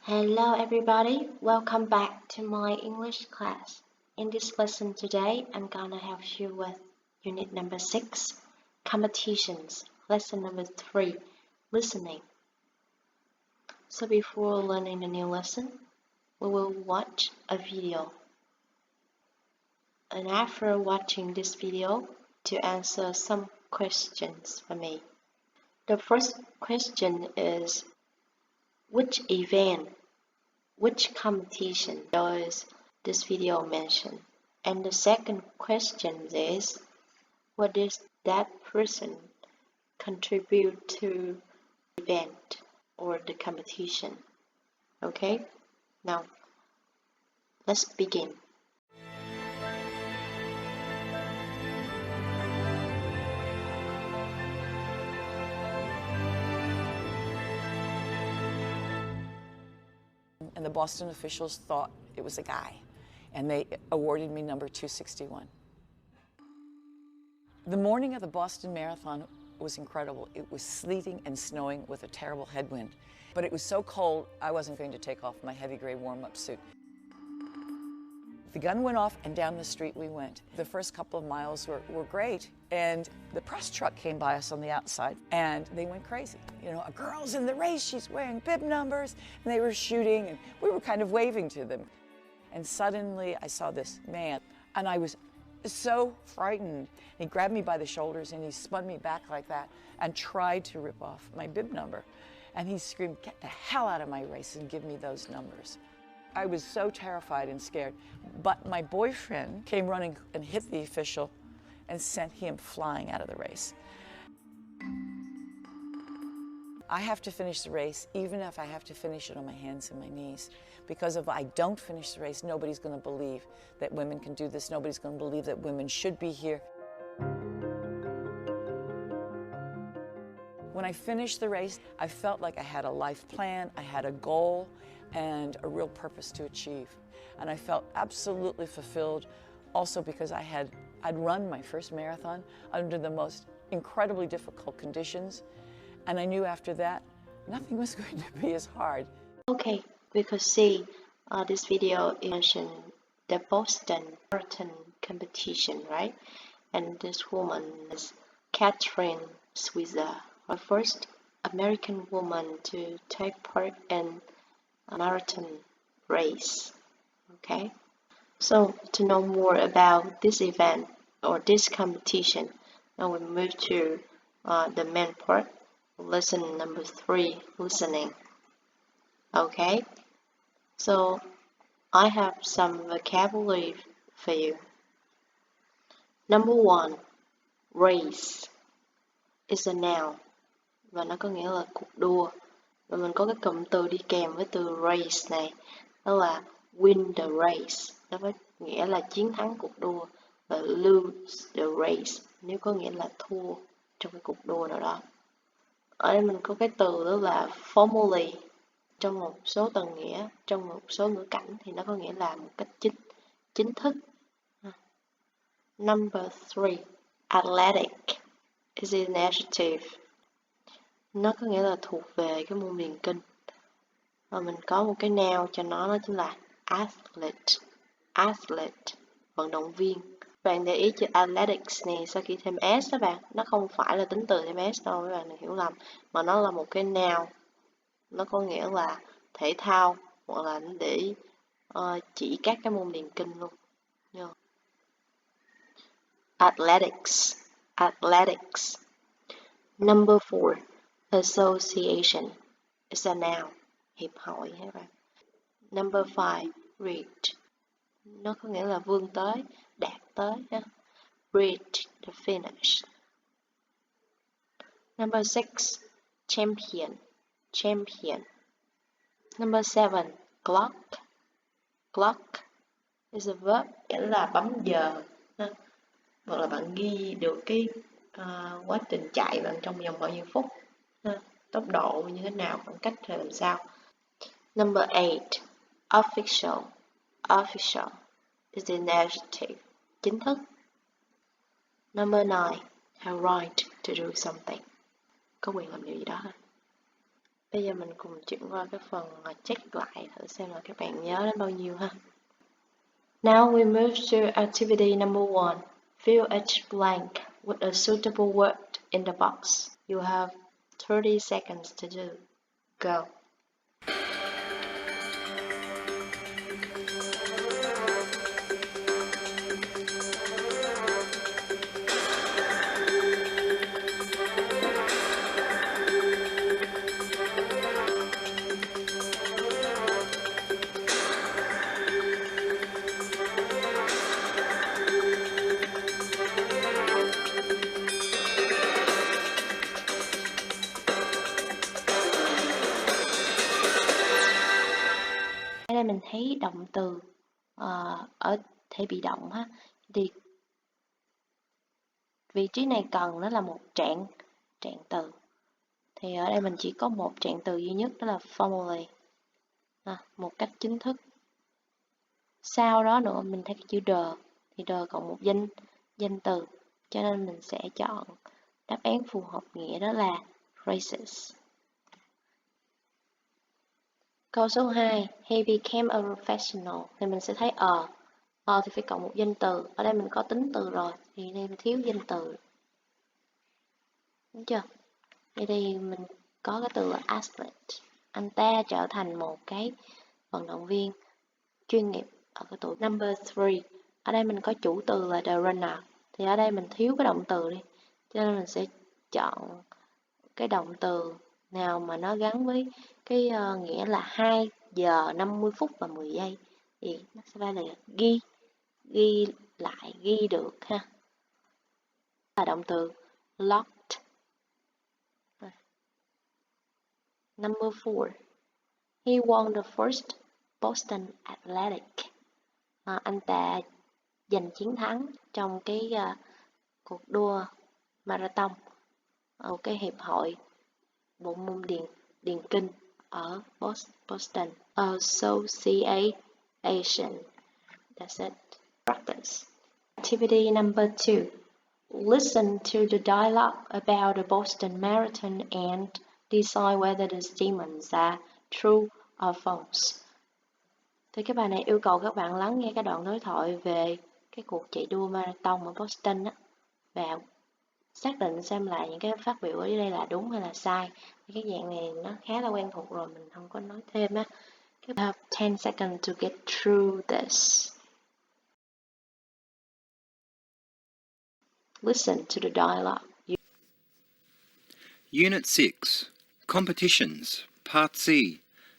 Hello everybody, welcome back to my English class. In this lesson today, I'm gonna help you with unit number 6, competitions, lesson number 3, listening. So before learning the new lesson, we will watch a video. And after watching this video, to answer some questions for me. The first question is, which event, which competition does this video mention? And the second question is, what does that person contribute to the event or the competition? Okay, now let's begin. And the Boston officials thought it was a guy, and they awarded me number 261. The morning of the Boston Marathon was incredible. It was sleeting and snowing with a terrible headwind, but it was so cold I wasn't going to take off my heavy gray warm-up suit. The gun went off and down the street we went. The first couple of miles were great, and the press truck came by us on the outside, and they went crazy. You know, a girl's in the race, she's wearing bib numbers, and they were shooting, and we were kind of waving to them. And suddenly I saw this man, and I was so frightened. He grabbed me by the shoulders, and he spun me back like that, and tried to rip off my bib number. And he screamed, "Get the hell out of my race and give me those numbers." I was so terrified and scared, but my boyfriend came running and hit the official and sent him flying out of the race. I have to finish the race, even if I have to finish it on my hands and my knees, because if I don't finish the race, nobody's going to believe that women can do this. Nobody's going to believe that women should be here. When I finished the race, I felt like I had a life plan, I had a goal, and a real purpose to achieve. And I felt absolutely fulfilled also because I'd run my first marathon under the most incredibly difficult conditions. And I knew after that, nothing was going to be as hard. Okay, we could see this video mentioned the Boston Marathon competition, right? And this woman is Catherine Switzer, the first American woman to take part in a marathon race. Okay, so to know more about this event or this competition, now we move to the main part, lesson number 3, listening. Okay, so I have some vocabulary for you. Number 1, race is a noun và nó có nghĩa là cuộc đua. Và mình có cái cụm từ đi kèm với từ race này, đó là win the race, nó có nghĩa là chiến thắng cuộc đua, và lose the race nếu có nghĩa là thua trong cái cuộc đua nào đó. Ở đây mình có cái từ đó là formally, trong một số tầng nghĩa, trong một số ngữ cảnh thì nó có nghĩa là một cách chính thức. Number 3, athletic is an adjective. Nó có nghĩa là thuộc về cái môn điền kinh. Và mình có một cái noun cho nó, đó chính là athlete. Athlete, vận động viên. Bạn để ý chữ athletics này sau khi thêm s đó bạn, nó không phải là tính từ thêm s đâu, các bạn đừng hiểu lầm, mà nó là một cái noun. Nó có nghĩa là thể thao, hoặc là nó để chỉ các cái môn điền kinh luôn. Yeah. Athletics. Athletics. Number 4, association is a noun, hiệp hội các bạn. Number 5, reach. Nó có nghĩa là vươn tới, đạt tới. Reach the finish. Number 6, champion. Champion. Number 7, clock. Clock is a verb, nghĩa là bấm giờ. Hoặc là bạn ghi được cái quá trình chạy bạn trong vòng bao nhiêu phút, tốc độ như thế nào, khoảng cách là làm sao. Number 8, official. Official is an adjective, chính thức. Number 9, have right to do something, có quyền làm điều gì đó. Bây giờ mình cùng chuyển qua cái phần check lại thử xem là các bạn nhớ đến bao nhiêu ha. Now we move to activity number 1. Fill each blank with a suitable word in the box. You have 30 seconds to do. Go. Ở đây mình thấy động từ ở thể bị động ha, thì vị trí này cần nó là một trạng từ. Thì ở đây mình chỉ có một trạng từ duy nhất, đó là formally, một cách chính thức. Sau đó nữa mình thấy cái chữ the, thì the còn một danh từ, cho nên mình sẽ chọn đáp án phù hợp nghĩa, đó là racist. Câu số 2, he became a professional, thì mình sẽ thấy thì phải cộng một danh từ. Ở đây mình có tính từ rồi, thì đây mình thiếu danh từ. Đúng chưa? Vậy thì mình có cái từ là athlete. Anh ta trở thành một cái vận động viên chuyên nghiệp ở cái tuổi. Number 3, ở đây mình có chủ từ là the runner, thì ở đây mình thiếu cái động từ đi, cho nên mình sẽ chọn cái động từ nào mà nó gắn với cái nghĩa là 2 giờ 50 phút và 10 giây, thì nó sẽ phải là ghi lại, ghi được ha. Là động từ locked. Number 4, he won the first Boston Athletic. Anh ta giành chiến thắng trong cái cuộc đua marathon ở cái hiệp hội bộ môn điền kinh ở Boston Association. That's it. Practice. Activity number 2. Listen to the dialogue about the Boston Marathon and decide whether the statements are true or false. Thì cái bài này yêu cầu các bạn lắng nghe cái đoạn đối thoại về cái cuộc chạy đua marathon ở Boston á, và xác định xem là những cái phát biểu ở đây là đúng hay là sai. Thì cái dạng này nó khá là quen thuộc rồi, mình không có nói thêm á. You have 10 seconds to get through this. Listen to the dialogue. Unit 6, Competitions, Part C,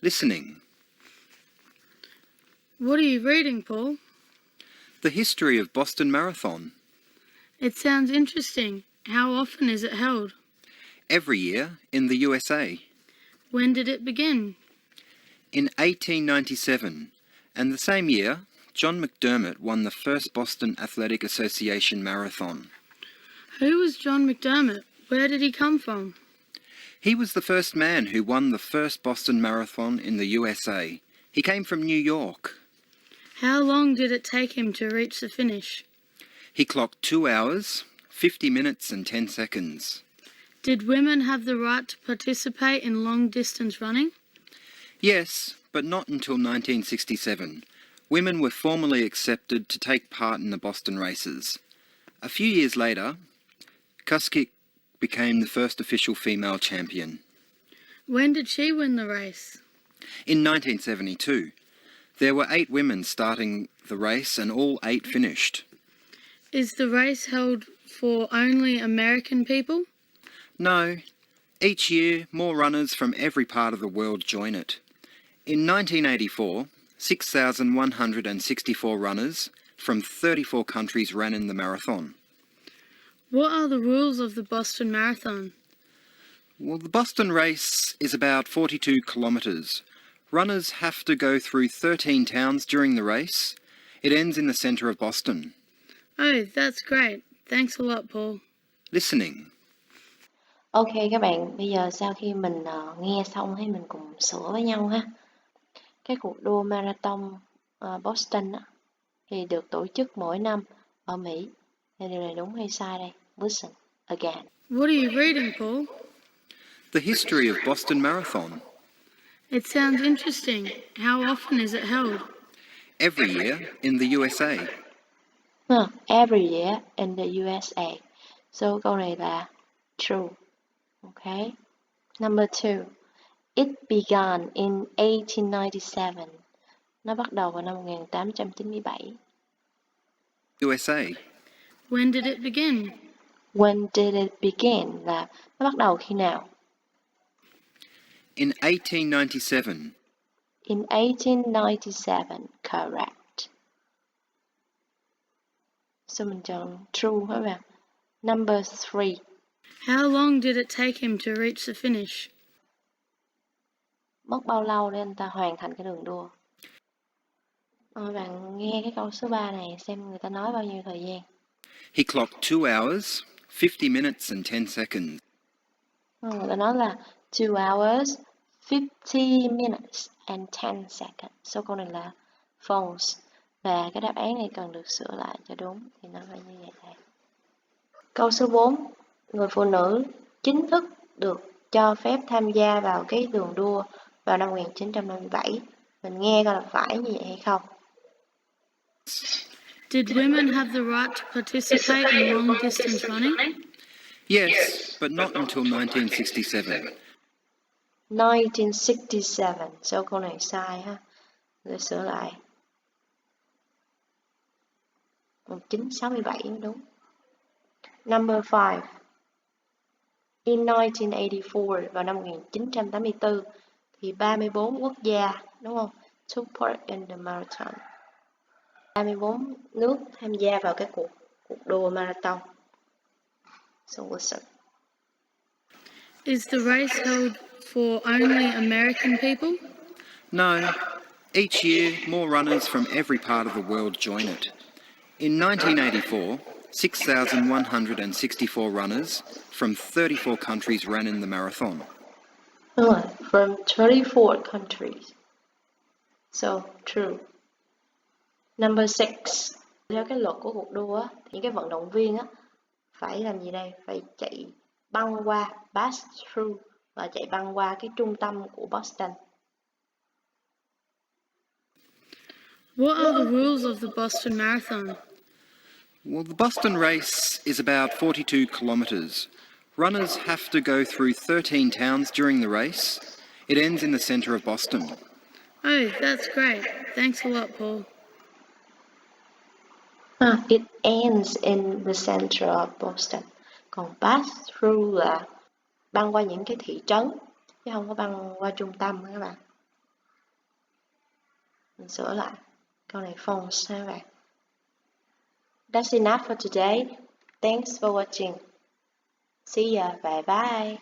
Listening. What are you reading, Paul? The history of Boston Marathon. It sounds interesting. How often is it held? Every year in the USA. When did it begin? In 1897, and the same year, John McDermott won the first Boston Athletic Association Marathon. Who was John McDermott? Where did he come from? He was the first man who won the first Boston Marathon in the USA. He came from New York. How long did it take him to reach the finish? He clocked 2 hours, 50 minutes and 10 seconds. Did women have the right to participate in long-distance running? Yes, but not until 1967. Women were formally accepted to take part in the Boston races. A few years later, Kuskick became the first official female champion. When did she win the race? In 1972, there were 8 women starting the race and all 8 finished. Is the race held for only American people? No, each year more runners from every part of the world join it. In 1984, 6,164 runners from 34 countries ran in the marathon. What are the rules of the Boston Marathon? Well, the Boston race is about 42 kilometres. Runners have to go through 13 towns during the race. It ends in the centre of Boston. Oh, that's great. Thanks a lot, Paul. Listening. Ok các bạn, bây giờ sau khi mình nghe xong thì mình cùng sửa với nhau ha. Cái cuộc đua marathon Boston thì được tổ chức mỗi năm ở Mỹ. Thì điều này đúng hay sai đây? Listen again. What are you reading, Paul? The history of Boston Marathon. It sounds interesting. How often is it held? Every year in the USA. Every year in the USA. So câu này là true. Okay. Number 2. It began in 1897. Nó bắt đầu vào năm 1897. USA. When did it begin? When did it begin là nó bắt đầu khi nào? In 1897. In 1897, correct. So mình chọn true các bạn. Number 3. How long did it take him to reach the finish? Mất bao lâu để anh ta hoàn thành cái đường đua? Bạn nghe cái câu số 3 này xem người ta nói bao nhiêu thời gian. He clocked 2 hours, 50 minutes and 10 seconds. Người ta nói là 2 hours, 50 minutes and 10 seconds. Số câu này là false. Và cái đáp án này cần được sửa lại cho đúng. Thì nó phải như vậy này. Câu số 4. Người phụ nữ chính thức được cho phép tham gia vào cái đường đua vào năm 1957. Mình nghe coi là phải như vậy hay không? Did women have the right to participate in long distance running? Yes, but not until 1967. 1967. Số câu này sai ha. Để sửa lại. 1967 đúng. Number 5. In 1984, vào năm 1984, thì 34 quốc gia, đúng không? Took part in the marathon. 34 nước tham gia vào cái cuộc đua marathon. So listen. Is the race held for only American people? No. Each year, more runners from every part of the world join it. In 1984, 6,164 runners from 34 countries ran in the marathon. From 34 countries. So, true. Number 6. Theo cái luật của cuộc đua, thì những cái vận động viên phải làm gì đây? Phải chạy băng qua, pass through, và chạy băng qua cái trung tâm của Boston. What are the rules of the Boston Marathon? Well, the Boston race is about 42 kilometres. Runners have to go through 13 towns during the race. It ends in the centre of Boston. Oh, that's great. Thanks a lot, Paul. It ends in the center of Boston. Còn pass through là băng qua những cái thị trấn, chứ không có băng qua trung tâm các bạn. Mình sửa lại. Câu này false ha các bạn. That's enough for today. Thanks for watching. See ya. Bye bye.